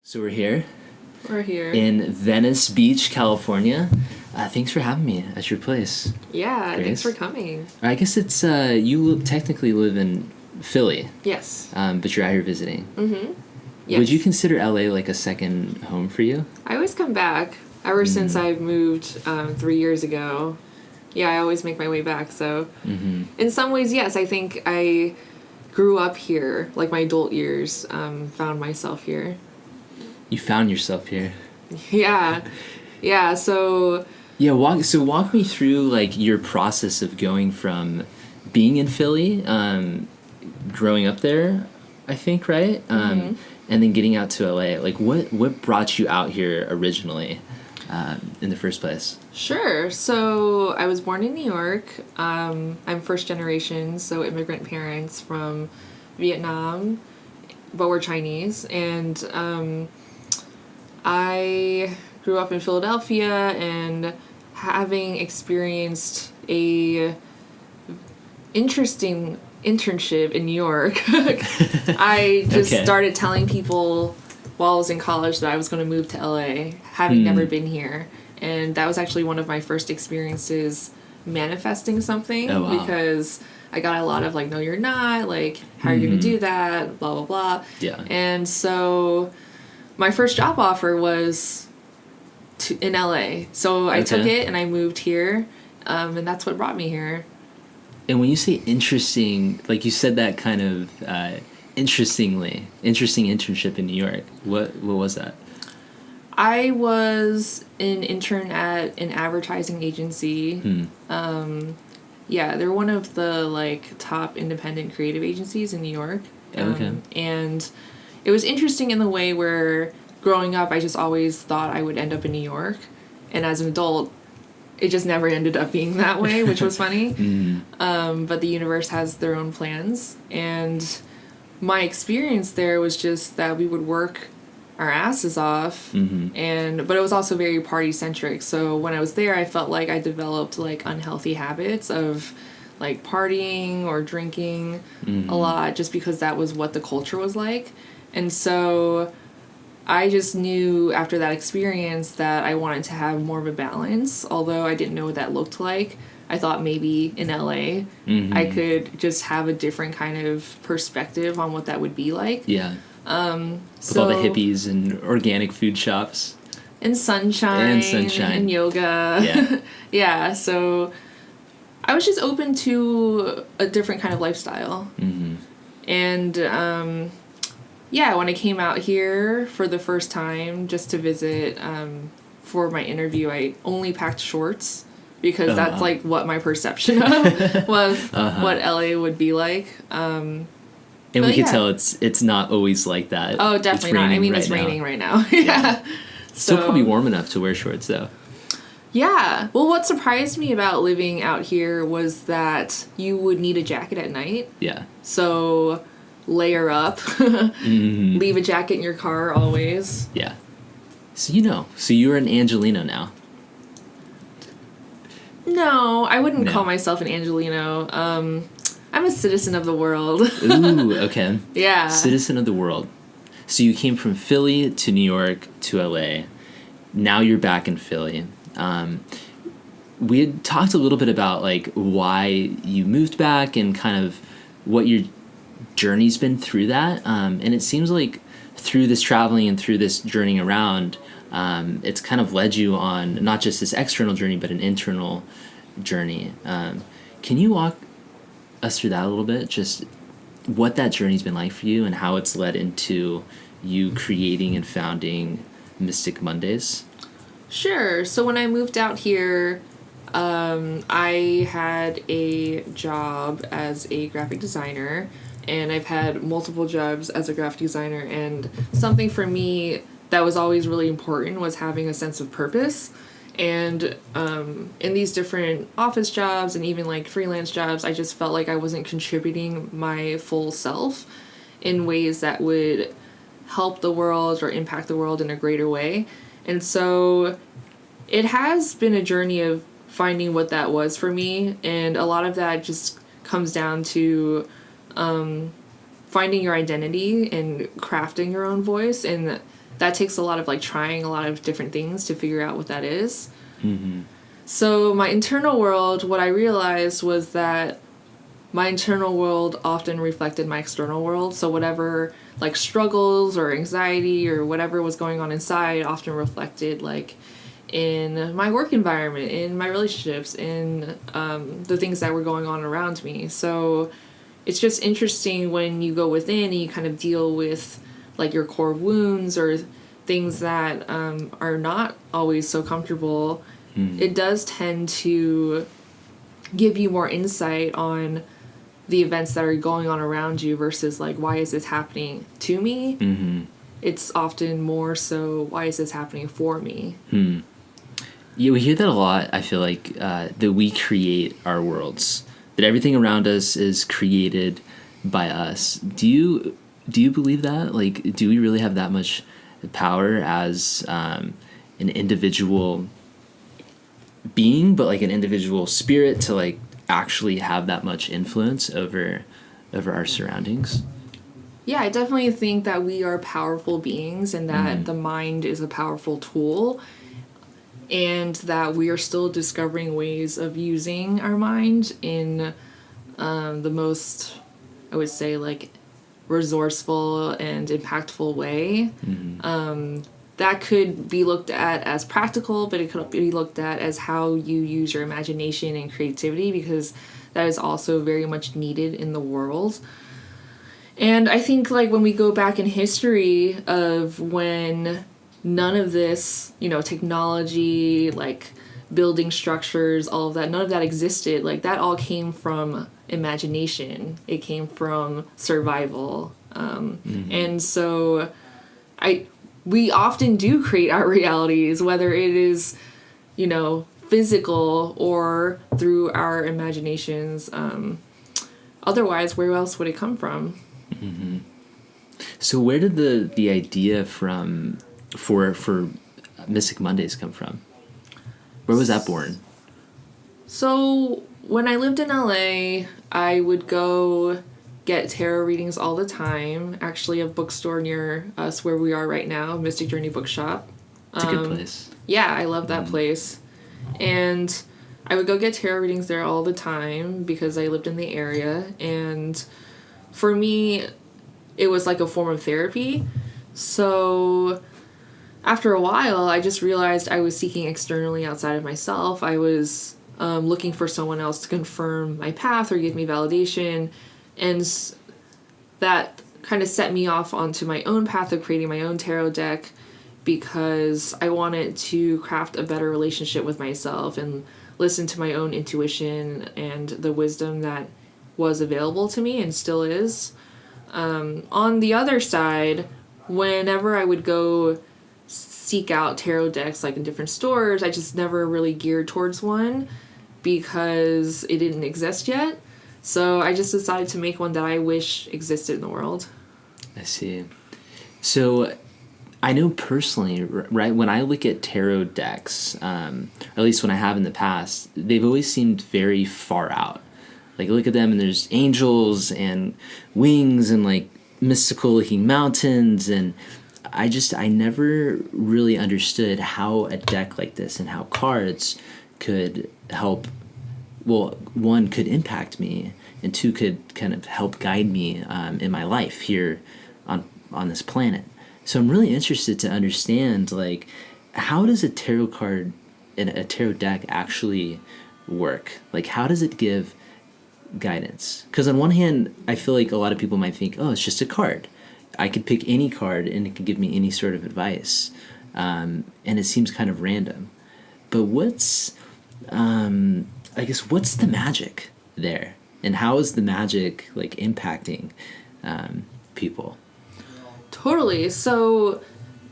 So we're here. We're here. In Venice Beach, California. Thanks for having me at your place. Yeah, Grace. Thanks for coming. I guess it's, you technically live in Philly. Yes. But you're out here visiting. Mm-hmm. Yes. Would you consider LA like a second home for you? I always come back. Ever since I moved 3 years ago. Yeah, I always make my way back. So in some ways, yes, I think I grew up here. Like my adult years, found myself here. You found yourself here. Yeah. Yeah, so... Yeah, walk me through, like, your process of going from being in Philly, growing up there, I think, right? And then getting out to LA. Like, what brought you out here originally, in the first place? Sure. So I was born in New York. I'm first generation, so immigrant parents from Vietnam, but we're Chinese. And I grew up in Philadelphia, and having experienced a interesting internship in New York, I just started telling people while I was in college that I was going to move to LA, having never been here. And that was actually one of my first experiences manifesting something. Oh, wow. Because I got a lot of like, no, you're not, like, how are you going to do that, blah, blah, blah. Yeah. And so my first job offer was in LA. So I took it and I moved here. And that's what brought me here. And when you say interesting, like you said that kind of interesting internship in New York. What was that? I was an intern at an advertising agency. Yeah, they're one of the like top independent creative agencies in New York. And it was interesting in the way where growing up, I just always thought I would end up in New York. And as an adult, it just never ended up being that way, which was funny. But the universe has their own plans. And my experience there was just that we would work our asses off. But it was also very party centric. So when I was there, I felt like I developed like unhealthy habits of like partying or drinking a lot, just because that was what the culture was like. And so I just knew after that experience that I wanted to have more of a balance, although I didn't know what that looked like. I thought maybe in LA I could just have a different kind of perspective on what that would be like. Yeah. With all the hippies and organic food shops. And sunshine. And yoga. Yeah. Yeah, so I was just open to a different kind of lifestyle. And yeah, when I came out here for the first time just to visit for my interview, I only packed shorts because that's like what my perception of was what LA would be like. And we can tell it's not always like that. Oh, definitely not. I mean, it's raining right now. Yeah. Still probably warm enough to wear shorts, though. Yeah. Well, what surprised me about living out here was that you would need a jacket at night. Yeah. So layer up. Leave a jacket in your car always. Yeah. So you're an Angelino now. No, I wouldn't call myself an Angelino. I'm a citizen of the world. Ooh, okay. Yeah. Citizen of the world. So you came from Philly to New York to LA. Now you're back in Philly. We had talked a little bit about like why you moved back and kind of what your journey's been through that. And it seems like through this traveling and through this journeying around, it's kind of led you on not just this external journey, but an internal journey. Can you walk us through that a little bit? Just what that journey's been like for you and how it's led into you creating and founding Mystic Mondays? Sure. So when I moved out here, I had a job as a graphic designer, and I've had multiple jobs as a graphic designer, and something for me that was always really important was having a sense of purpose. And in these different office jobs and even like freelance jobs, I just felt like I wasn't contributing my full self in ways that would help the world or impact the world in a greater way. And so it has been a journey of finding what that was for me. And a lot of that just comes down to finding your identity and crafting your own voice. And that takes a lot of like trying a lot of different things to figure out what that is. Mm-hmm. So my internal world, what I realized was that my internal world often reflected my external world. So whatever like struggles or anxiety or whatever was going on inside often reflected like in my work environment, in my relationships, in the things that were going on around me. So it's just interesting when you go within and you kind of deal with like your core wounds or things that are not always so comfortable. It does tend to give you more insight on the events that are going on around you versus like, why is this happening to me? Mm-hmm. It's often more so, why is this happening for me? Yeah, we hear that a lot. I feel like that we create our worlds, that everything around us is created by us. Do you believe that? Like, do we really have that much power as an individual being, but like an individual spirit to like actually have that much influence over our surroundings? Yeah, I definitely think that we are powerful beings and that the mind is a powerful tool, and that we are still discovering ways of using our mind in the most, I would say, like resourceful and impactful way. That could be looked at as practical, but it could be looked at as how you use your imagination and creativity, because that is also very much needed in the world. And I think like when we go back in history of when none of this, you know, technology, like building structures, all of that, none of that existed. Like that all came from imagination. It came from survival. And so we often do create our realities, whether it is, you know, physical or through our imaginations. Otherwise, where else would it come from? Mm-hmm. So where did the idea for Mystic Mondays come from? Where was that born? So when I lived in LA, I would go get tarot readings all the time. Actually, a bookstore near us where we are right now, Mystic Journey Bookshop. It's a good place. Yeah, I love that place. And I would go get tarot readings there all the time because I lived in the area. And for me, it was like a form of therapy. So after a while, I just realized I was seeking externally outside of myself. I was looking for someone else to confirm my path or give me validation. And that kind of set me off onto my own path of creating my own tarot deck, because I wanted to craft a better relationship with myself and listen to my own intuition and the wisdom that was available to me and still is. On the other side, whenever I would go seek out tarot decks like in different stores, I just never really geared towards one because it didn't exist yet. So I just decided to make one that I wish existed in the world. I see. So I know personally, right, when I look at tarot decks, or at least when I have in the past, they've always seemed very far out. Like, look at them and there's angels and wings and like mystical looking mountains, and I never really understood how a deck like this and how cards could help. Well, one, could impact me, and two, could kind of help guide me in my life here on this planet. So I'm really interested to understand, like, how does a tarot card and a tarot deck actually work? Like, how does it give guidance? Because on one hand, I feel like a lot of people might think, oh, it's just a card. I could pick any card and it could give me any sort of advice. And it seems kind of random. But what's the magic there? And how is the magic like impacting people? Totally. So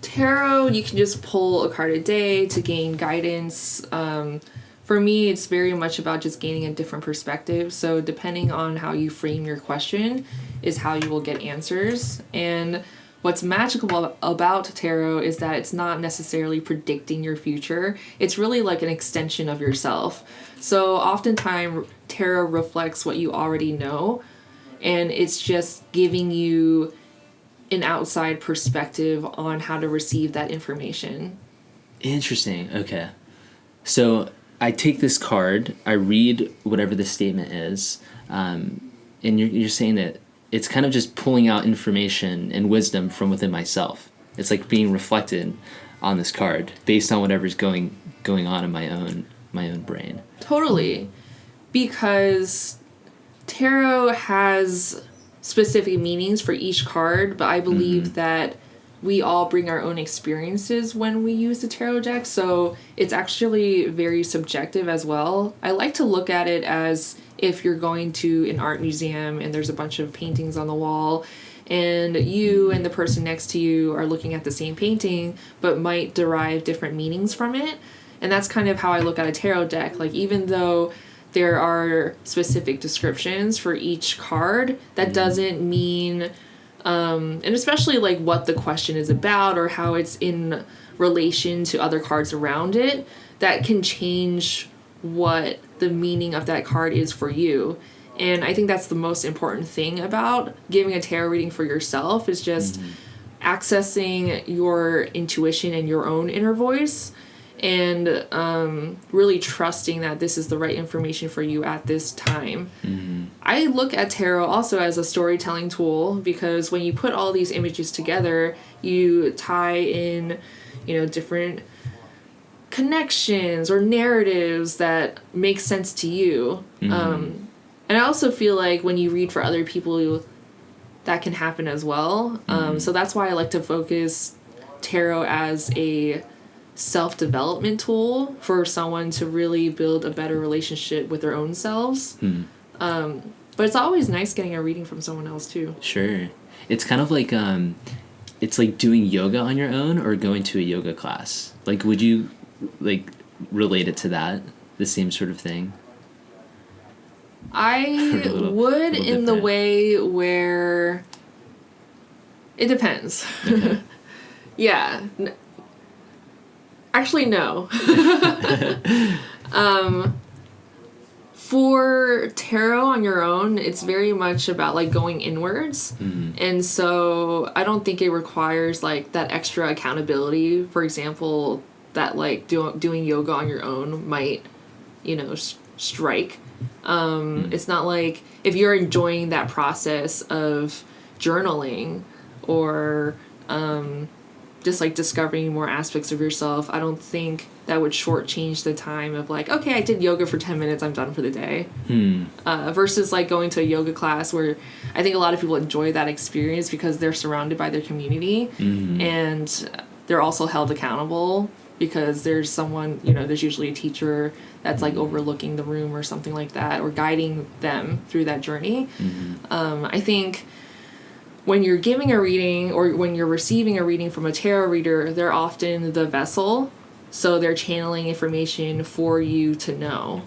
tarot, you can just pull a card a day to gain guidance. For me, it's very much about just gaining a different perspective. So depending on how you frame your question is how you will get answers. And what's magical about tarot is that it's not necessarily predicting your future. It's really like an extension of yourself. So oftentimes tarot reflects what you already know, and it's just giving you an outside perspective on how to receive that information. Interesting. Okay. So I take this card, I read whatever the statement is, and you're saying that it's kind of just pulling out information and wisdom from within myself. It's like being reflected on this card based on whatever's going on in my own brain. Totally. Because tarot has specific meanings for each card, but I believe that we all bring our own experiences when we use the tarot deck, so it's actually very subjective as well. I like to look at it as if you're going to an art museum and there's a bunch of paintings on the wall, and you and the person next to you are looking at the same painting but might derive different meanings from it. And that's kind of how I look at a tarot deck. Like, even though there are specific descriptions for each card, that doesn't mean, and especially like what the question is about or how it's in relation to other cards around it, that can change what the meaning of that card is for you. And I think that's the most important thing about giving a tarot reading for yourself, is just accessing your intuition and your own inner voice, and really trusting that this is the right information for you at this time. I look at tarot also as a storytelling tool, because when you put all these images together, you tie in, different connections or narratives that make sense to you. And I also feel like when you read for other people, that can happen as well. So that's why I like to focus tarot as a self-development tool for someone to really build a better relationship with their own selves. But it's always nice getting a reading from someone else too. Sure. It's kind of like it's like doing yoga on your own or going to a yoga class. Like, would you relate it to that, the same sort of thing? I would, in the way where it depends. Okay. Yeah. Actually, no. For tarot on your own, it's very much about like going inwards. And so I don't think it requires like that extra accountability. For example, that like doing yoga on your own might, strike. It's not like if you're enjoying that process of journaling or just like discovering more aspects of yourself, I don't think that would shortchange the time of like, okay, I did yoga for 10 minutes, I'm done for the day. Versus like going to a yoga class, where I think a lot of people enjoy that experience because they're surrounded by their community and they're also held accountable because there's someone, there's usually a teacher that's like overlooking the room or something like that, or guiding them through that journey. I think when you're giving a reading or when you're receiving a reading from a tarot reader, they're often the vessel. So they're channeling information for you to know.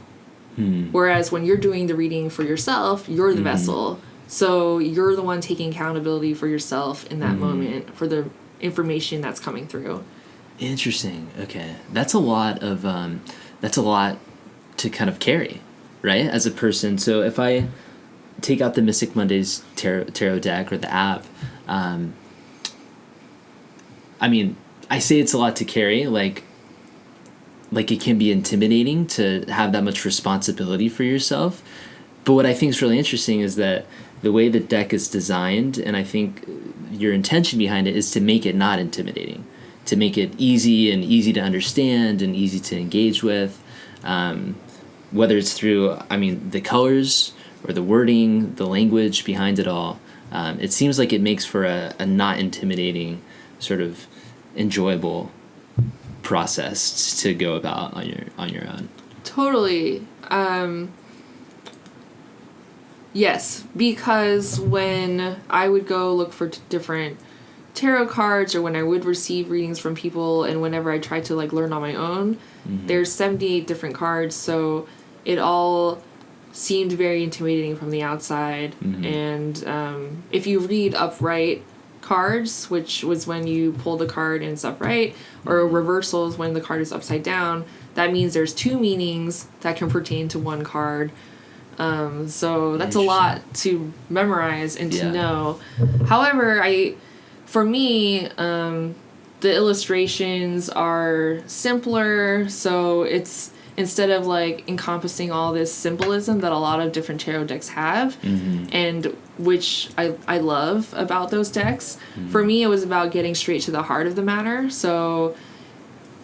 Whereas when you're doing the reading for yourself, you're the vessel. So you're the one taking accountability for yourself in that moment for the information that's coming through. Interesting. Okay. That's a lot to kind of carry, right? As a person. So if I take out the Mystic Mondays tarot deck or the app, I mean, I say it's a lot to carry, like it can be intimidating to have that much responsibility for yourself. But what I think is really interesting is that the way the deck is designed, and I think your intention behind it, is to make it not intimidating, to make it easy to understand and easy to engage with, whether it's through, the colors or the wording, the language behind it all. It seems like it makes for a not intimidating, sort of enjoyable process to go about on your own. Totally. Yes, because when I would go look for different tarot cards, or when I would receive readings from people, and whenever I tried to like learn on my own, there's 78 different cards, so it all seemed very intimidating from the outside. And if you read upright cards, which was when you pull the card and it's upright, or reversals when the card is upside down, that means there's two meanings that can pertain to one card. So that's a lot to memorize and to know. However, for me, the illustrations are simpler, so it's instead of like encompassing all this symbolism that a lot of different tarot decks have, and which I love about those decks. For me, it was about getting straight to the heart of the matter. So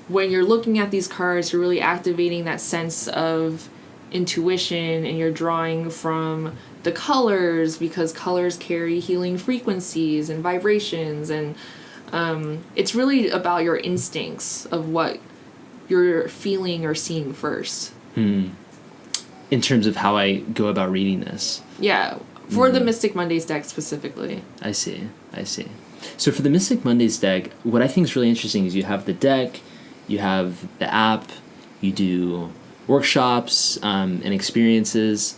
when you're looking at these cards, you're really activating that sense of intuition, and you're drawing from the colors, because colors carry healing frequencies and vibrations, and it's really about your instincts of what you're feeling or seeing first. In terms of how I go about reading this. Yeah, for the Mystic Mondays deck specifically. I see. So for the Mystic Mondays deck, what I think is really interesting is you have the deck, you have the app, you do workshops and experiences,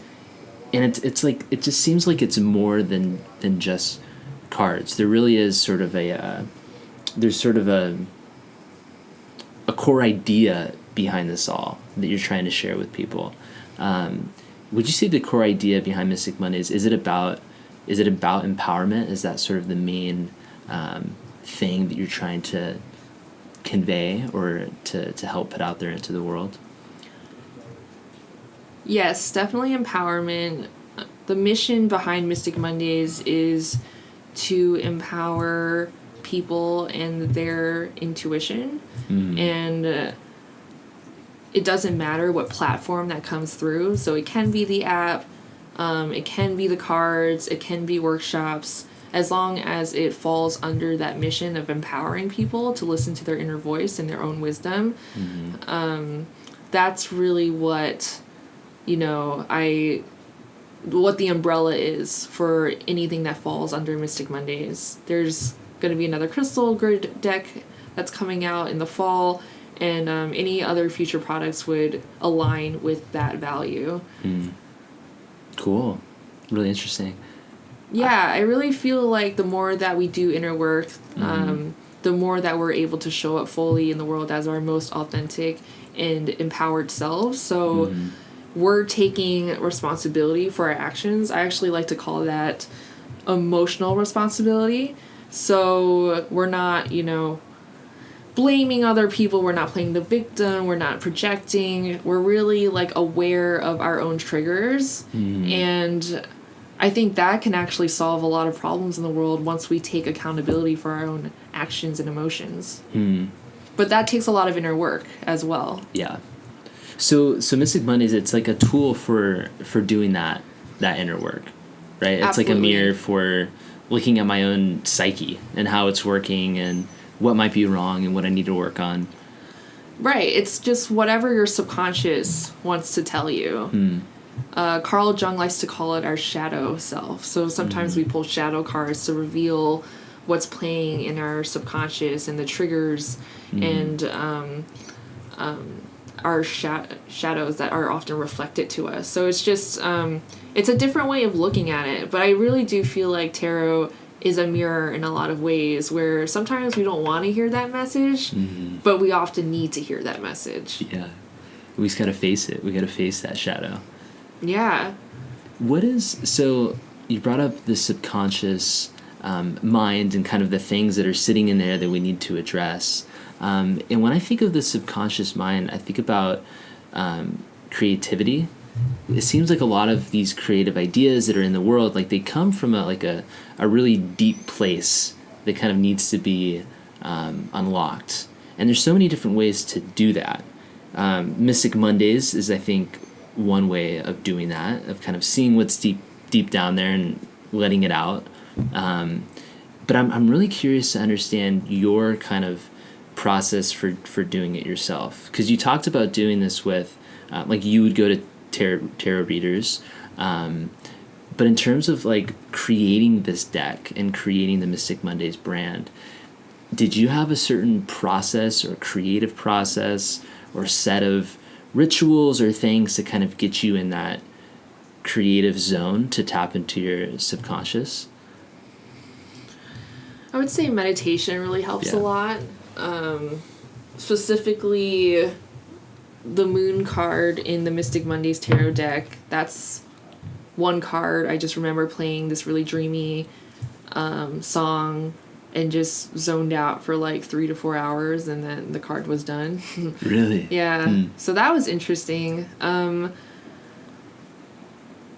and it's like, it just seems like it's more than just cards. There really is sort of a core idea behind this all that you're trying to share with people. Would you say the core idea behind Mystic Mondays, is it about empowerment? Is that sort of the main thing that you're trying to convey or to help put out there into the world? Yes, definitely empowerment. The mission behind Mystic Mondays is to empower people and their intuition, and it doesn't matter what platform that comes through. So it can be the app, it can be the cards, it can be workshops, as long as it falls under that mission of empowering people to listen to their inner voice and their own wisdom. That's really what, what the umbrella is for anything that falls under Mystic Mondays. There's going to be another crystal grid deck that's coming out in the fall, and any other future products would align with that value. Cool. Really interesting. Yeah, I really feel like the more that we do inner work, the more that we're able to show up fully in the world as our most authentic and empowered selves. So we're taking responsibility for our actions. I actually like to call that emotional responsibility. So we're not, blaming other people. We're not playing the victim. We're not projecting. We're really like aware of our own triggers. And I think that can actually solve a lot of problems in the world once we take accountability for our own actions and emotions. But that takes a lot of inner work as well. Yeah. So Mystic Mondays, it's like a tool for doing that inner work, right? It's Absolutely. like a mirror for looking at my own psyche and how it's working and what might be wrong and what I need to work on. Right. It's just whatever your subconscious wants to tell you. Carl Jung likes to call it our shadow self. So sometimes we pull shadow cards to reveal what's playing in our subconscious and the triggers and our shadows that are often reflected to us. So it's just, it's a different way of looking at it. But I really do feel like tarot is a mirror in a lot of ways, where sometimes we don't want to hear that message, but we often need to hear that message. Yeah. We just gotta face it. We gotta face that shadow. Yeah. So you brought up the subconscious mind and kind of the things that are sitting in there that we need to address. And when I think of the subconscious mind, I think about creativity. It seems like a lot of these creative ideas that are in the world, like they come from a really deep place that kind of needs to be unlocked. And there's so many different ways to do that. Mystic Mondays is, I think, one way of doing that, of kind of seeing what's deep down there and letting it out. But I'm really curious to understand your kind of process for doing it yourself, because you talked about doing this with like you would go to tarot readers, but in terms of like creating this deck and creating the Mystic Mondays brand, did you have a certain process or creative process or set of rituals or things to kind of get you in that creative zone to tap into your subconscious? I would say meditation really helps a lot. Specifically, the moon card in the Mystic Mondays tarot deck, that's one card. I just remember playing this really dreamy song and just zoned out for like 3 to 4 hours, and then the card was done. Really? Yeah. So that was interesting.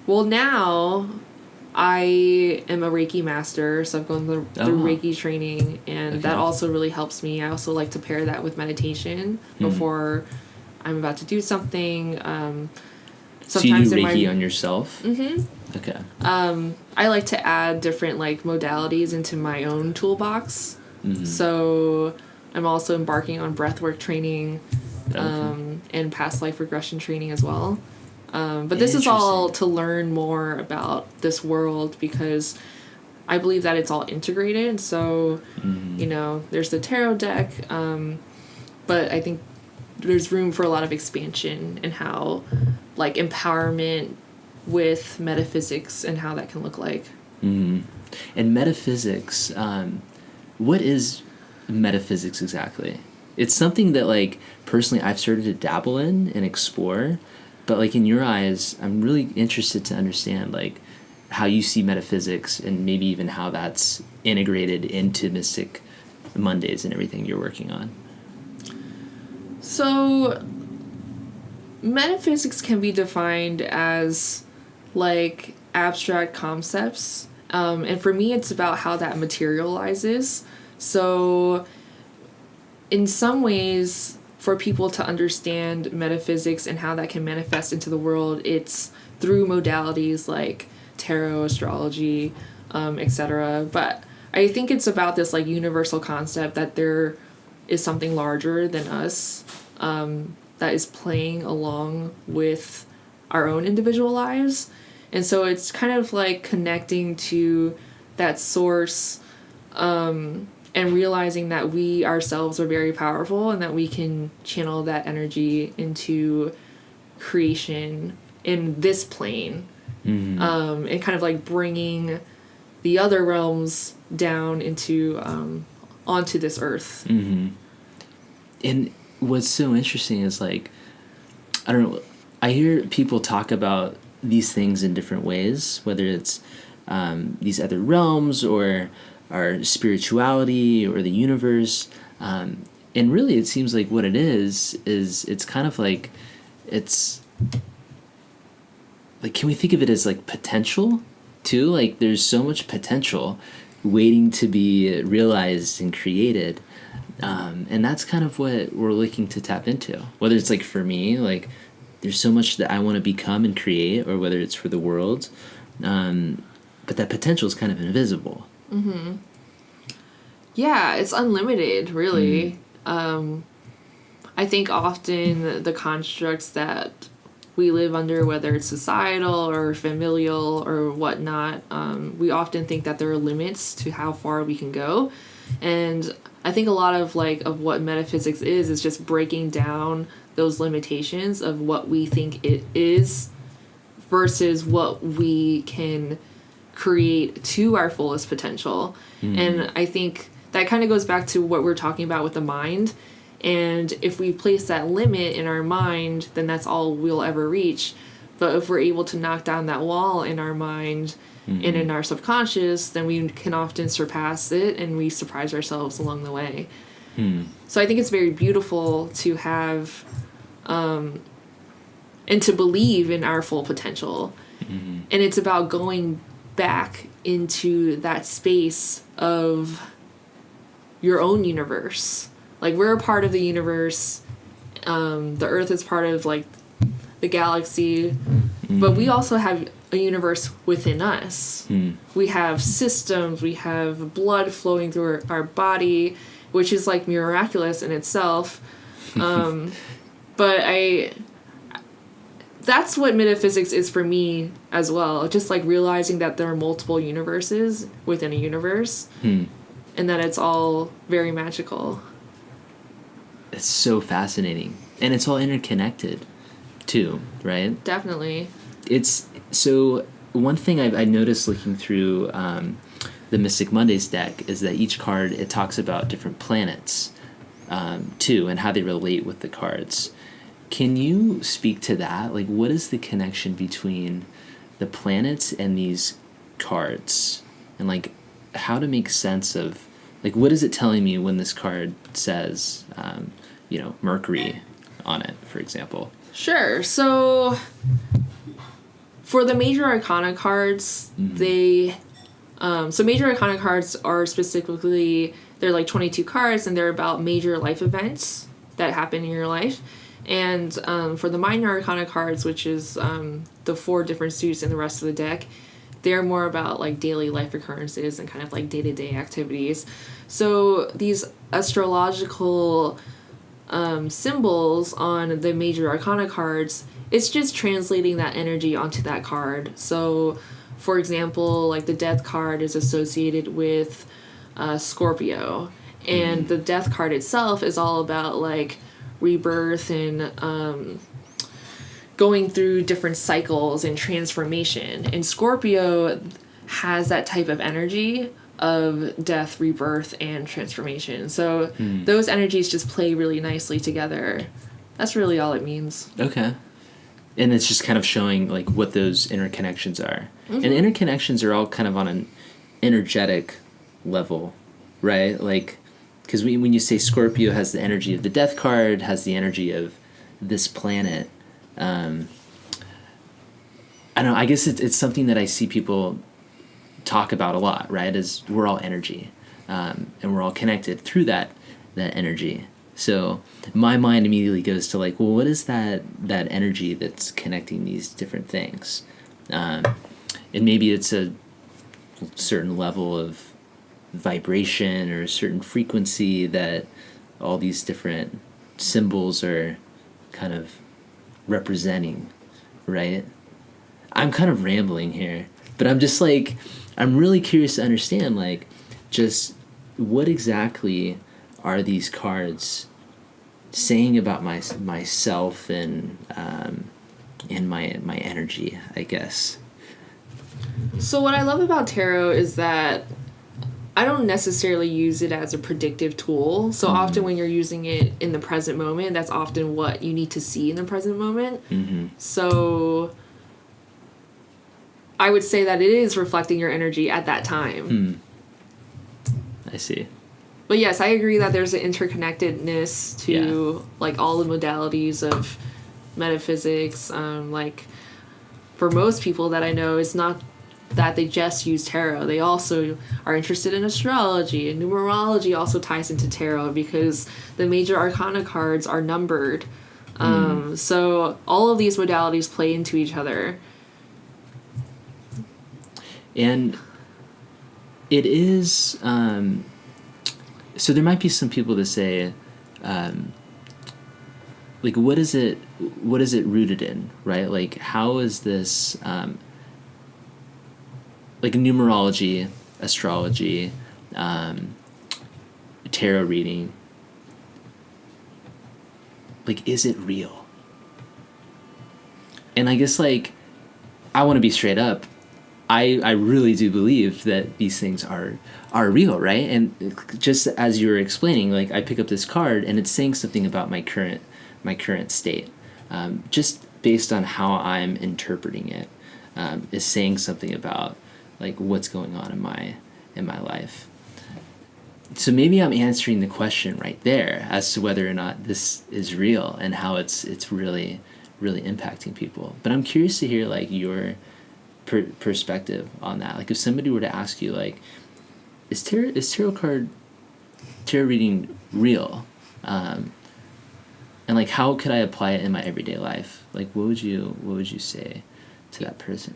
Well, now I am a Reiki master, so I've gone through Reiki training, and that also really helps me. I also like to pair that with meditation before I'm about to do something. So you do Reiki on yourself? Mm-hmm. Okay. I like to add different like modalities into my own toolbox. So I'm also embarking on breathwork training and past life regression training as well. But this is all to learn more about this world, because I believe that it's all integrated. So, you know, there's the tarot deck, but I think there's room for a lot of expansion in how, like, empowerment with metaphysics and how that can look like. And metaphysics, what is metaphysics exactly? It's something that, like, personally I've started to dabble in and explore. But, like, in your eyes, I'm really interested to understand, like, how you see metaphysics and maybe even how that's integrated into Mystic Mondays and everything you're working on. So, metaphysics can be defined as, like, abstract concepts. And for me, it's about how that materializes. So, in some ways, for people to understand metaphysics and how that can manifest into the world, it's through modalities like tarot, astrology, etc. But I think it's about this like universal concept that there is something larger than us that is playing along with our own individual lives. And so it's kind of like connecting to that source and realizing that we ourselves are very powerful and that we can channel that energy into creation in this plane, and kind of like bringing the other realms down into onto this earth. And what's so interesting is, like, I don't know, I hear people talk about these things in different ways, whether it's these other realms or our spirituality or the universe, and really it seems like what it is it's kind of like, it's like, can we think of it as like potential too? Like, there's so much potential waiting to be realized and created, and that's kind of what we're looking to tap into, whether it's like for me, like there's so much that I want to become and create, or whether it's for the world, but that potential is kind of invisible. Yeah, it's unlimited, really. I think often the constructs that we live under, whether it's societal or familial or whatnot, we often think that there are limits to how far we can go. And I think a lot of what metaphysics is just breaking down those limitations of what we think it is versus what we can create to our fullest potential. And I think that kind of goes back to what we're talking about with the mind. And if we place that limit in our mind, then that's all we'll ever reach. But if we're able to knock down that wall in our mind and in our subconscious, then we can often surpass it, and we surprise ourselves along the way. So I think it's very beautiful to have and to believe in our full potential. And it's about going back into that space of your own universe. Like, we're a part of the universe. The Earth is part of, like, the galaxy. But we also have a universe within us. We have systems. We have blood flowing through our body, which is, like, miraculous in itself. But that's what metaphysics is for me as well. Just, like, realizing that there are multiple universes within a universe. And that it's all very magical. It's so fascinating. And it's all interconnected, too, right? Definitely. It's so one thing I noticed looking through the Mystic Mondays deck is that each card, it talks about different planets, too, and how they relate with the cards. Can you speak to that? Like, what is the connection between the planets and these cards? And, like, how to make sense of Like, what is it telling me when this card says, Mercury on it, for example? Sure. So for the major arcana cards, major arcana cards are specifically, they're like 22 cards, and they're about major life events that happen in your life. And for the minor arcana cards, which is the 4 different suits in the rest of the deck, they're more about like daily life occurrences and kind of like day-to-day activities. So these astrological symbols on the major arcana cards, it's just translating that energy onto that card. So for example, like the death card is associated with Scorpio, and the death card itself is all about like rebirth and going through different cycles and transformation. And Scorpio has that type of energy of death, rebirth, and transformation. So those energies just play really nicely together. That's really all it means. Okay. And it's just kind of showing like what those interconnections are. And interconnections are all kind of on an energetic level, right? Like, because when you say Scorpio has the energy of the death card, has the energy of this planet, I don't know, I guess it's something that I see people talk about a lot, right? Is we're all energy, and we're all connected through that energy. So my mind immediately goes to like, well, what is that energy that's connecting these different things? And maybe it's a certain level of vibration or a certain frequency that all these different symbols are kind of representing, right? I'm kind of rambling here, but I'm just like, I'm really curious to understand, like, just what exactly are these cards saying about myself and my energy, I guess. So what I love about tarot is that I don't necessarily use it as a predictive tool. So often when you're using it in the present moment, that's often what you need to see in the present moment. So I would say that it is reflecting your energy at that time. I see. But yes, I agree that there's an interconnectedness to like all the modalities of metaphysics. Like for most people that I know, it's not that they just use tarot. They also are interested in astrology, and numerology also ties into tarot because the major arcana cards are numbered. So all of these modalities play into each other. And it is, so there might be some people that say, like, what is it rooted in, right? Like, how is this, like numerology, astrology, tarot reading, like, is it real? And I guess, like, I want to be straight up. I really do believe that these things are real, right? And just as you were explaining, like, I pick up this card and it's saying something about my current state, just based on how I'm interpreting it, is saying something about like what's going on in my life. So maybe I'm answering the question right there as to whether or not this is real and how it's really impacting people. But I'm curious to hear like your perspective on that. Like if somebody were to ask you like, is tarot reading real? And like how could I apply it in my everyday life? Like what would you say to that person?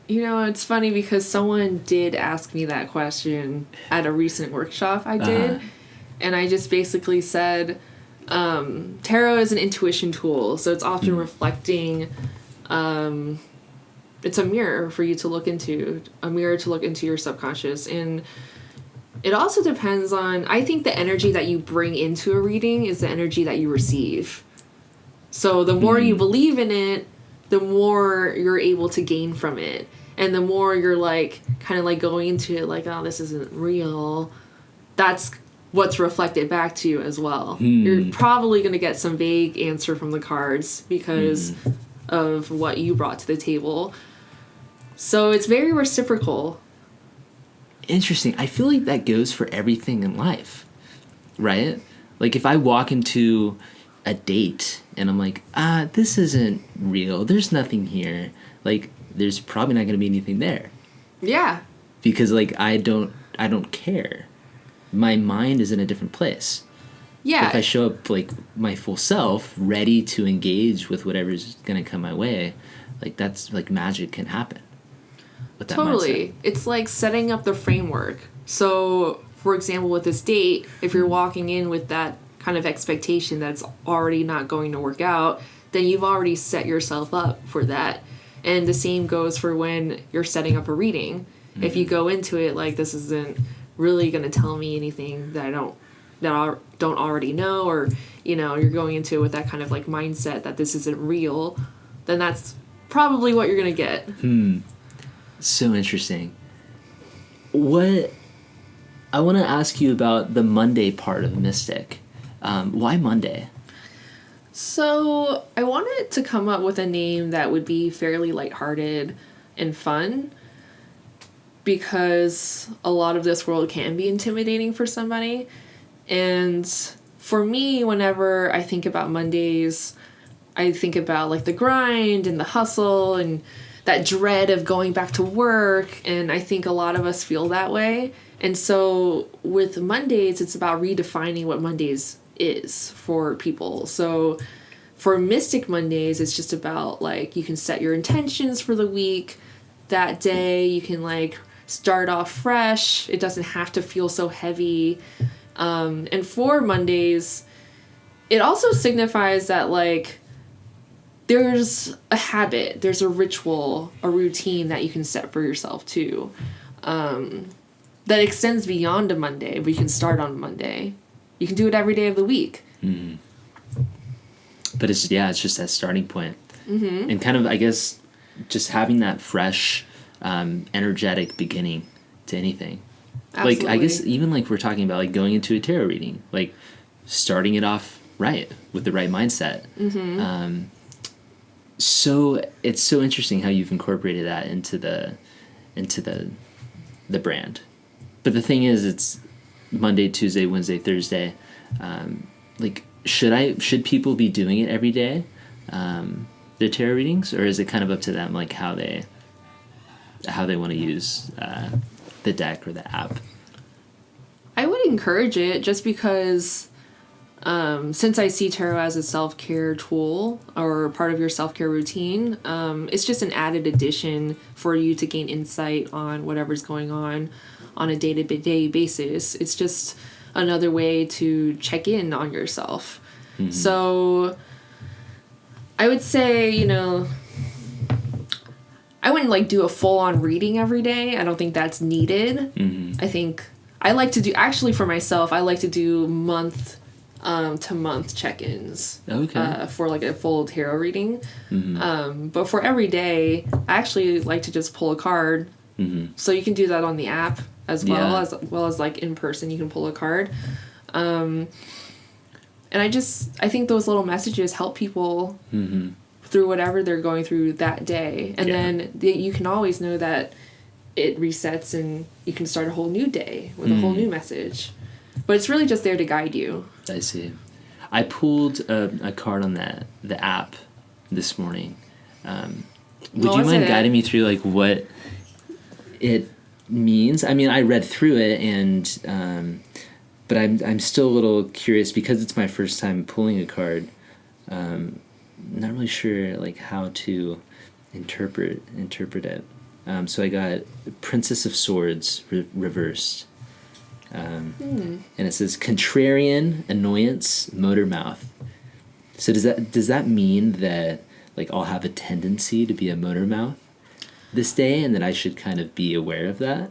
You know, it's funny because someone did ask me that question at a recent workshop I did. And I just basically said, tarot is an intuition tool. So it's often reflecting, it's a mirror for you to look into, your subconscious. And it also depends on, I think the energy that you bring into a reading is the energy that you receive. So the more you believe in it, the more you're able to gain from it. And the more you're like, kind of like going into it like, oh, this isn't real. That's what's reflected back to you as well. You're probably going to get some vague answer from the cards because of what you brought to the table. So it's very reciprocal. Interesting. I feel like that goes for everything in life, right? Like if I walk into a date and I'm like, this isn't real. There's nothing here. Like there's probably not going to be anything there. Yeah. Because like I don't care. My mind is in a different place. Yeah. But if I show up like my full self, ready to engage with whatever's going to come my way, like that's like magic can happen. With that totally. mindset. It's like setting up the framework. So, for example, with this date, if you're walking in with that kind of expectation that's already not going to work out, then you've already set yourself up for that. And the same goes for when you're setting up a reading. Mm-hmm. If you go into it like this isn't really going to tell me anything that I don't already know, or you're going into it with that kind of like mindset that this isn't real, then that's probably what you're going to get. So interesting. I want to ask you about the Monday part of Mystic. Why Monday? So I wanted to come up with a name that would be fairly lighthearted and fun, because a lot of this world can be intimidating for somebody. And for me, whenever I think about Mondays, I think about like the grind and the hustle and that dread of going back to work, and I think a lot of us feel that way. And so with Mondays, it's about redefining what Mondays is for people. So for Mystic Mondays, it's just about like you can set your intentions for the week. That day you can like start off fresh. It doesn't have to feel so heavy. And for Mondays, it also signifies that like there's a habit, there's a ritual, a routine that you can set for yourself too, that extends beyond a Monday, but you can start on Monday. You can do it every day of the week. Mm-hmm. But it's just that starting point. Mm-hmm. And kind of, I guess, just having that fresh, energetic beginning to anything. Absolutely. Like, I guess even like we're talking about like going into a tarot reading, like starting it off right with the right mindset. Mm-hmm. So it's so interesting how you've incorporated that into the brand. But the thing is, it's Monday, Tuesday, Wednesday, Thursday. Like, should people be doing it every day, the tarot readings, or is it kind of up to them, like how they want to use the deck or the app? I would encourage it, just because since I see tarot as a self-care tool or part of your self-care routine, it's just an added addition for you to gain insight on whatever's going on a day-to-day basis. It's just another way to check in on yourself. Mm-hmm. So I would say, I wouldn't like do a full-on reading every day. I don't think that's needed. Mm-hmm. I think I like to do, actually for myself, I like to do month to month check-ins. Okay. For like a full tarot reading. Mm-hmm. But for every day, I actually like to just pull a card. Mm-hmm. So you can do that on the app as well as like in person. You can pull a card. And I think those little messages help people mm-hmm. through whatever they're going through that day. And then you can always know that it resets and you can start a whole new day with a whole new message. But it's really just there to guide you. I see. I pulled a card on the app this morning. Would you mind guiding me through like what it means? I mean, I read through it, and but I'm still a little curious because it's my first time pulling a card. Not really sure like how to interpret it. So I got Princess of Swords reversed. And it says contrarian, annoyance, motor mouth. So does that mean that like I'll have a tendency to be a motor mouth this day, and that I should kind of be aware of that?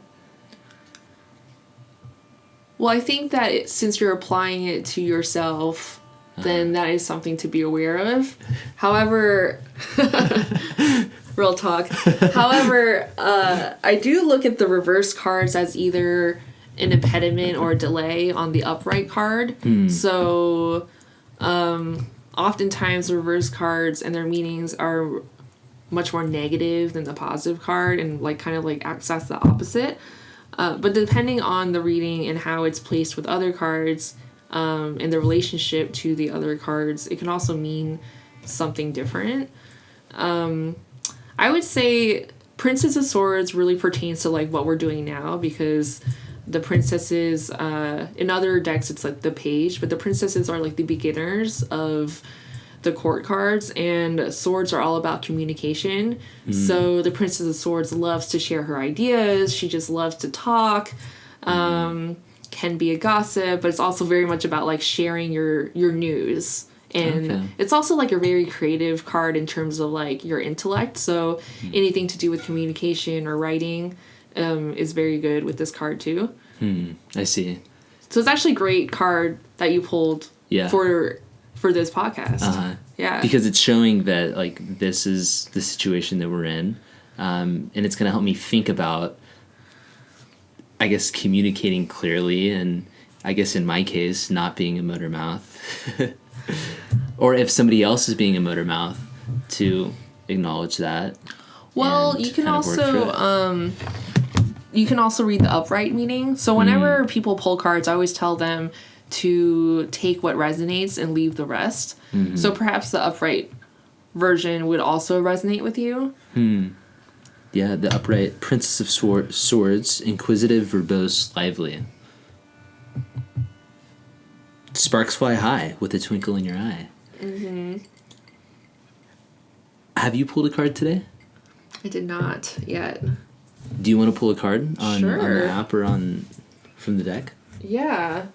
Well, I think that since you're applying it to yourself, then that is something to be aware of. However, real talk. However, I do look at the reverse cards as either an impediment or a delay on the upright card. So oftentimes the reverse cards and their meanings are much more negative than the positive card, and like kind of like acts as the opposite. But depending on the reading and how it's placed with other cards, and the relationship to the other cards, it can also mean something different. I would say Princess of Swords really pertains to like what we're doing now, because the princesses, in other decks it's like the page, but the princesses are like the beginners of the court cards, and swords are all about communication. So the Princess of Swords loves to share her ideas. She just loves to talk. Can be a gossip, but it's also very much about like sharing your news. And it's also like a very creative card in terms of like your intellect. So anything to do with communication or writing is very good with this card too. I see. So it's actually a great card that you pulled for this podcast. Yeah. Because it's showing that like this is the situation that we're in. And it's going to help me think about, I guess, communicating clearly, and I guess in my case, not being a motor mouth. Or if somebody else is being a motor mouth, to acknowledge that. Well, you can also read the upright meaning. So whenever people pull cards, I always tell them to take what resonates and leave the rest. So perhaps the upright version would also resonate with you. Yeah, the upright Princess of Swords, inquisitive, verbose, lively. Sparks fly high with a twinkle in your eye. Have you pulled a card today? I did not yet. Do you want to pull a card on Sure. the app or from the deck? Yeah.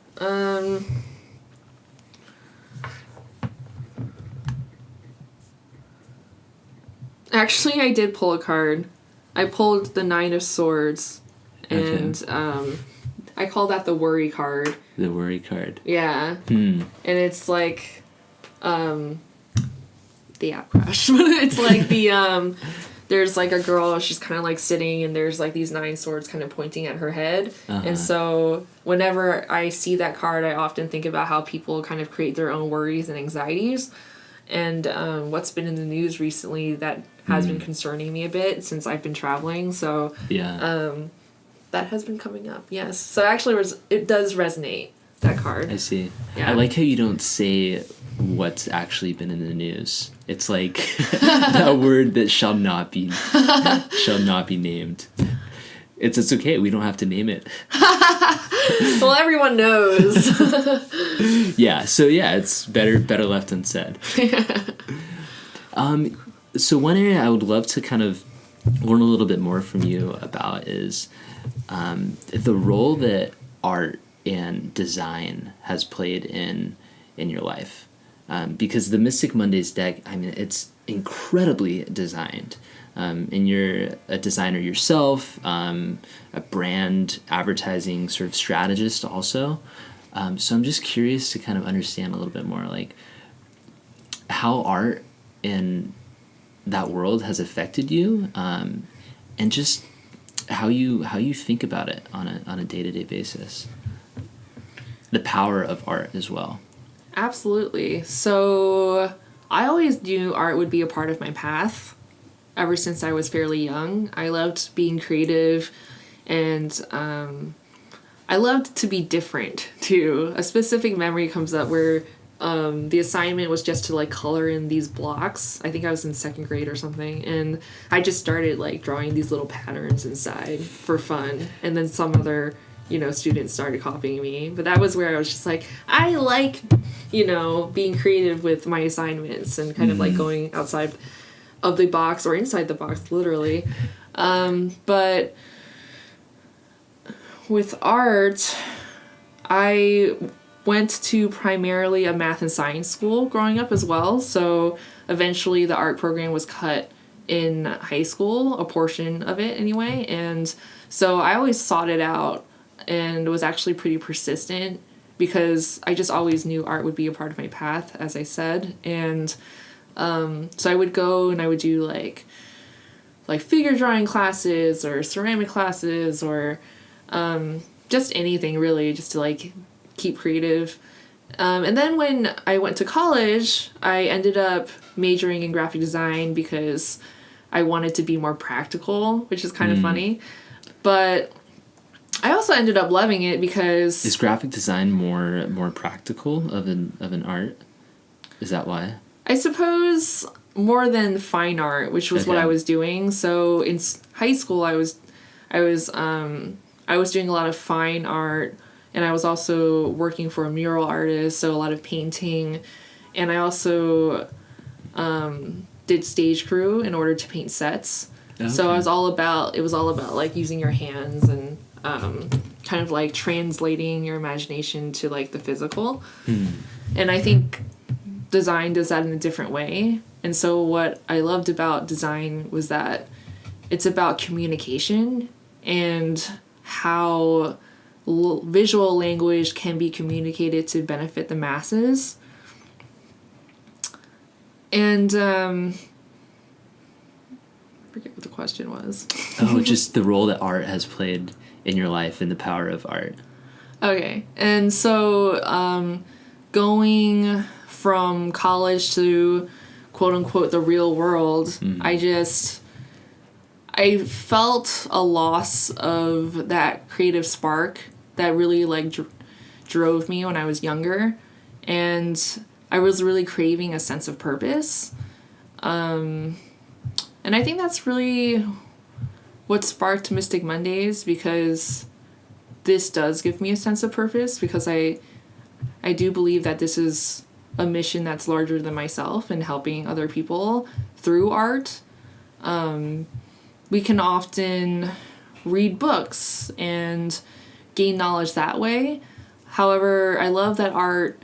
Actually, I did pull a card. I pulled the Nine of Swords, and I call that the worry card. The worry card. Yeah. And it's like the app crashed. It's like the there's like a girl, she's kind of like sitting, and there's like these 9 swords kind of pointing at her head. And so whenever I see that card, I often think about how people kind of create their own worries and anxieties. And what's been in the news recently that has been concerning me a bit since I've been traveling. So that has been coming up, yes. So actually it does resonate, that card. I see. Yeah. I like how you don't say what's actually been in the news. It's like that word that shall not be named. It's okay. We don't have to name it. Well, everyone knows. Yeah. So yeah, it's better left unsaid. So one area I would love to kind of learn a little bit more from you about is the role that art and design has played in your life. Because the Mystic Mondays deck, I mean, it's incredibly designed. And you're a designer yourself, a brand advertising sort of strategist also. So I'm just curious to kind of understand a little bit more, like how art in that world has affected you, and just how you think about it on a day-to-day basis. The power of art as well. Absolutely. So I always knew art would be a part of my path ever since I was fairly young. I loved being creative, and I loved to be different too. A specific memory comes up where the assignment was just to like color in these blocks. I think I was in 2nd grade or something, and I just started like drawing these little patterns inside for fun, and then some other students started copying me. But that was where I was just like, I like being creative with my assignments and kind of like going outside of the box or inside the box, literally. But with art, I went to primarily a math and science school growing up as well. So eventually the art program was cut in high school, a portion of it anyway. And so I always sought it out and was actually pretty persistent because I just always knew art would be a part of my path, as I said. And so I would go and I would do like figure drawing classes or ceramic classes or just anything really, just to like keep creative. And then when I went to college, I ended up majoring in graphic design because I wanted to be more practical, which is kind of funny. But I also ended up loving it because... Is graphic design more practical of an art? Is that why? I suppose more than fine art, which was what I was doing. So in high school, I was doing a lot of fine art, and I was also working for a mural artist, so a lot of painting, and I also did stage crew in order to paint sets. Okay. So it was all about like using your hands and kind of like translating your imagination to like the physical. And I think design does that in a different way. And so what I loved about design was that it's about communication and how visual language can be communicated to benefit the masses. And I forget what the question was. Oh, just the role that art has played in your life and the power of art. Okay. And so going from college to quote unquote the real world, I felt a loss of that creative spark that really like drove me when I was younger, and I was really craving a sense of purpose. And I think that's really what sparked Mystic Mondays, because this does give me a sense of purpose, because I do believe that this is a mission that's larger than myself and helping other people through art. We can often read books and gain knowledge that way. However, I love that art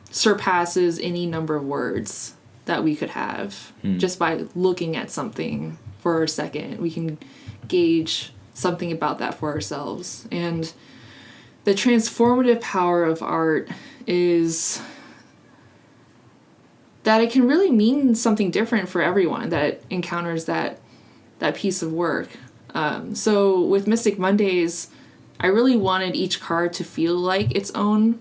surpasses any number of words that we could have. Just by looking at something for a second, we can gauge something about that for ourselves. And the transformative power of art is that it can really mean something different for everyone that encounters that piece of work. So with Mystic Mondays, I really wanted each card to feel like its own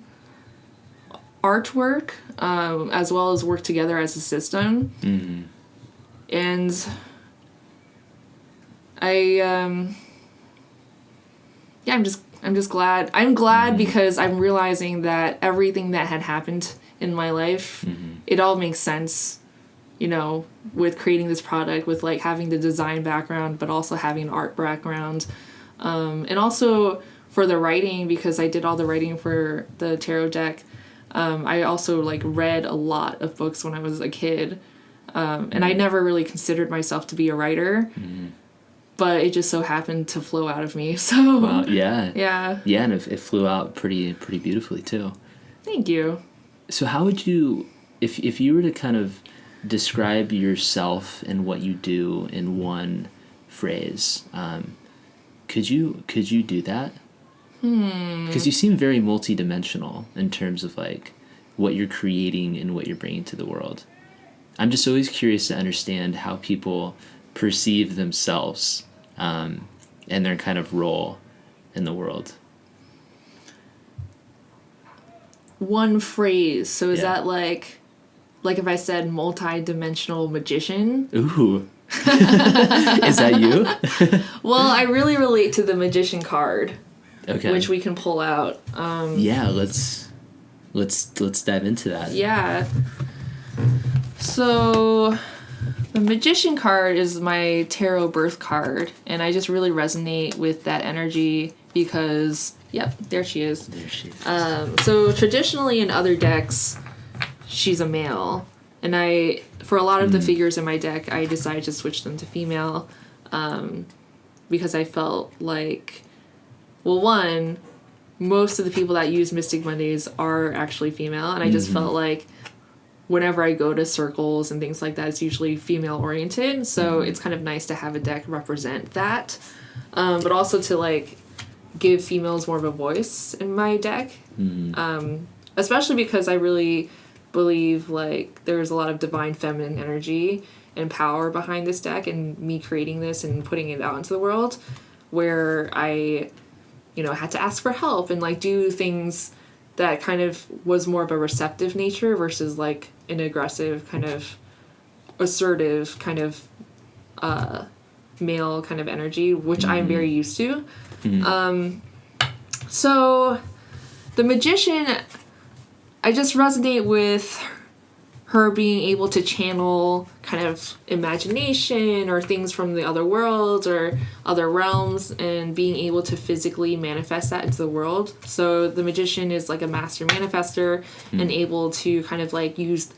artwork, as well as work together as a system. And I'm just glad. I'm glad because I'm realizing that everything that had happened in my life, it all makes sense, you know, with creating this product, with like having the design background, but also having an art background. And also for the writing, because I did all the writing for the tarot deck. I also like read a lot of books when I was a kid. And I never really considered myself to be a writer. But it just so happened to flow out of me. So wow, yeah. Yeah. Yeah, and it flew out pretty beautifully too. Thank you. So how would you, if you were to kind of describe yourself and what you do in one phrase, could you do that? Because you seem very multidimensional in terms of like what you're creating and what you're bringing to the world. I'm just always curious to understand how people perceive themselves and their kind of role in the world. One phrase. So is that like if I said multidimensional magician? Ooh. Is that you? Well, I really relate to the magician card. Okay. Which we can pull out. Yeah, let's dive into that. Yeah. So the magician card is my tarot birth card, and I just really resonate with that energy because, yep, there she is. There she is. So traditionally in other decks, she's a male, and for a lot of the figures in my deck, I decided to switch them to female, because I felt like, well, one, most of the people that use Mystic Mondays are actually female, and I just felt like whenever I go to circles and things like that, it's usually female oriented, so it's kind of nice to have a deck represent that, but also to like give females more of a voice in my deck, especially because I really believe like there's a lot of divine feminine energy and power behind this deck, and me creating this and putting it out into the world, where I, you know, had to ask for help and like do things that kind of was more of a receptive nature versus like an aggressive kind of assertive kind of male kind of energy, which I'm very used to. Mm-hmm. So the magician, I just resonate with her being able to channel kind of imagination or things from the other worlds or other realms, and being able to physically manifest that into the world. So the magician is like a master manifester and able to kind of like use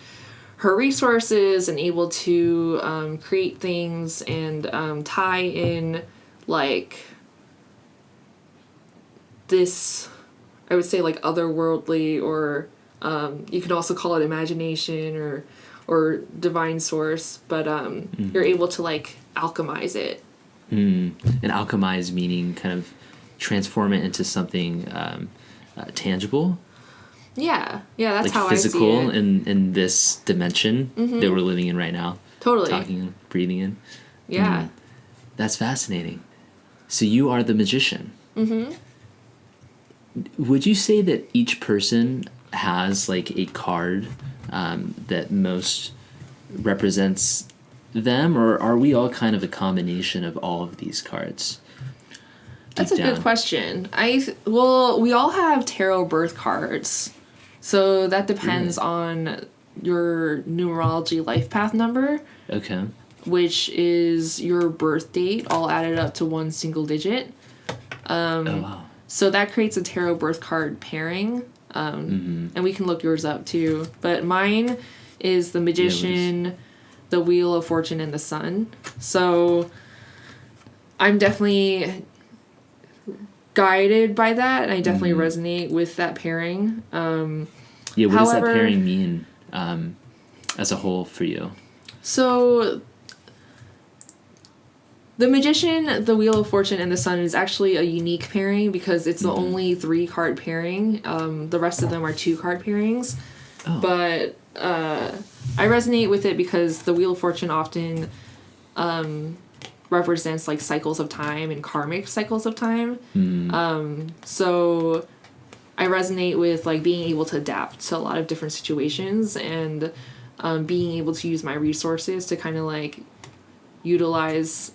her resources and able to create things and tie in like this, I would say, like otherworldly, or you can also call it imagination or divine source, but you're able to like alchemize it. And alchemize meaning kind of transform it into something tangible. Yeah, that's like how physical I see it. in this dimension that we're living in right now. Totally. Talking and breathing in. Yeah. That's fascinating. So you are the magician. Would you say that each person has like a card that most represents them, or are we all kind of a combination of all of these cards? That's a good question. Well, we all have tarot birth cards. So that depends on your numerology life path number. Okay. Which is your birth date all added up to one single digit. Oh, wow. So that creates a tarot birth card pairing. And we can look yours up too. But mine is the Magician, the Wheel of Fortune, and the Sun. So I'm definitely guided by that, and I definitely resonate with that pairing. What does that pairing mean as a whole for you? So the Magician, the Wheel of Fortune, and the Sun is actually a unique pairing because it's the only 3-card pairing. The rest of them are 2-card pairings. Oh. But I resonate with it because the Wheel of Fortune often represents like cycles of time and karmic cycles of time. So I resonate with like being able to adapt to a lot of different situations and being able to use my resources to kind of like utilize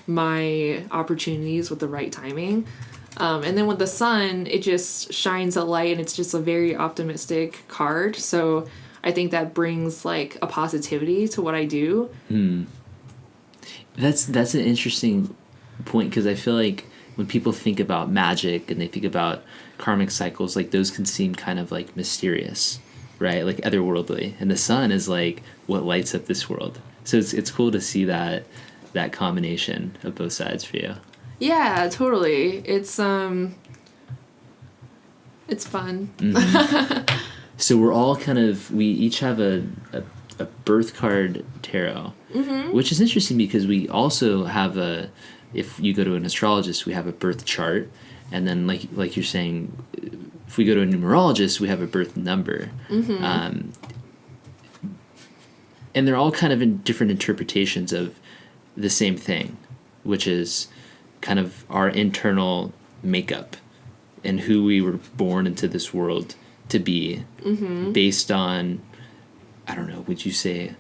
my opportunities with the right timing. And then with the Sun, it just shines a light and it's just a very optimistic card. So I think that brings like a positivity to what I do. That's an interesting point, because I feel like when people think about magic and they think about karmic cycles, like those can seem kind of like mysterious, right? Like otherworldly. And the Sun is like what lights up this world. So it's cool to see that combination of both sides for you. Yeah, totally. It's fun. So we're all we each have a birth card tarot, which is interesting because we also have if you go to an astrologist, we have a birth chart, and then like you're saying, if we go to a numerologist, we have a birth number. And they're all kind of in different interpretations of the same thing, which is kind of our internal makeup and who we were born into this world to be, based on, I don't know, would you say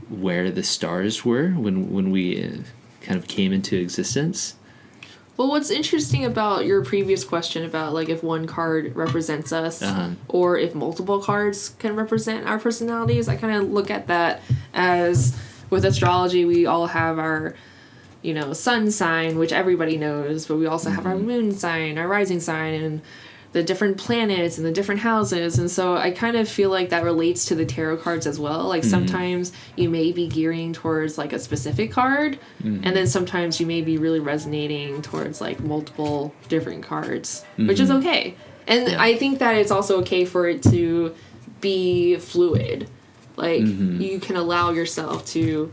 where the stars were when we kind of came into existence? Well, what's interesting about your previous question about like if one card represents us or if multiple cards can represent our personalities, I kind of look at that as with astrology, we all have our, sun sign, which everybody knows, but we also have our moon sign, our rising sign, and the different planets and the different houses. And so I kind of feel like that relates to the tarot cards as well. Like sometimes you may be gearing towards like a specific card, and then sometimes you may be really resonating towards like multiple different cards, which is okay. And I think that it's also okay for it to be fluid. Like you can allow yourself to,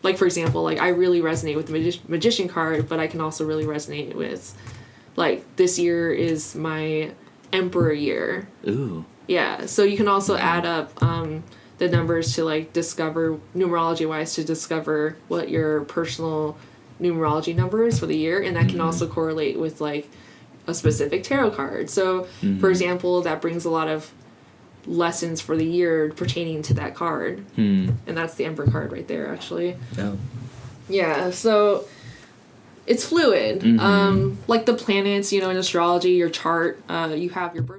like for example, like I really resonate with the Magician card, but I can also really resonate with, like, this year is my Emperor year. Ooh. Yeah, so you can also add up the numbers to like discover, numerology wise, to discover what your personal numerology number is for the year, and that can also correlate with like a specific tarot card. So for example, that brings a lot of lessons for the year pertaining to that card, and that's the Emperor card right there, actually. Yeah, so it's fluid. Like the planets, in astrology, your chart, you have your birth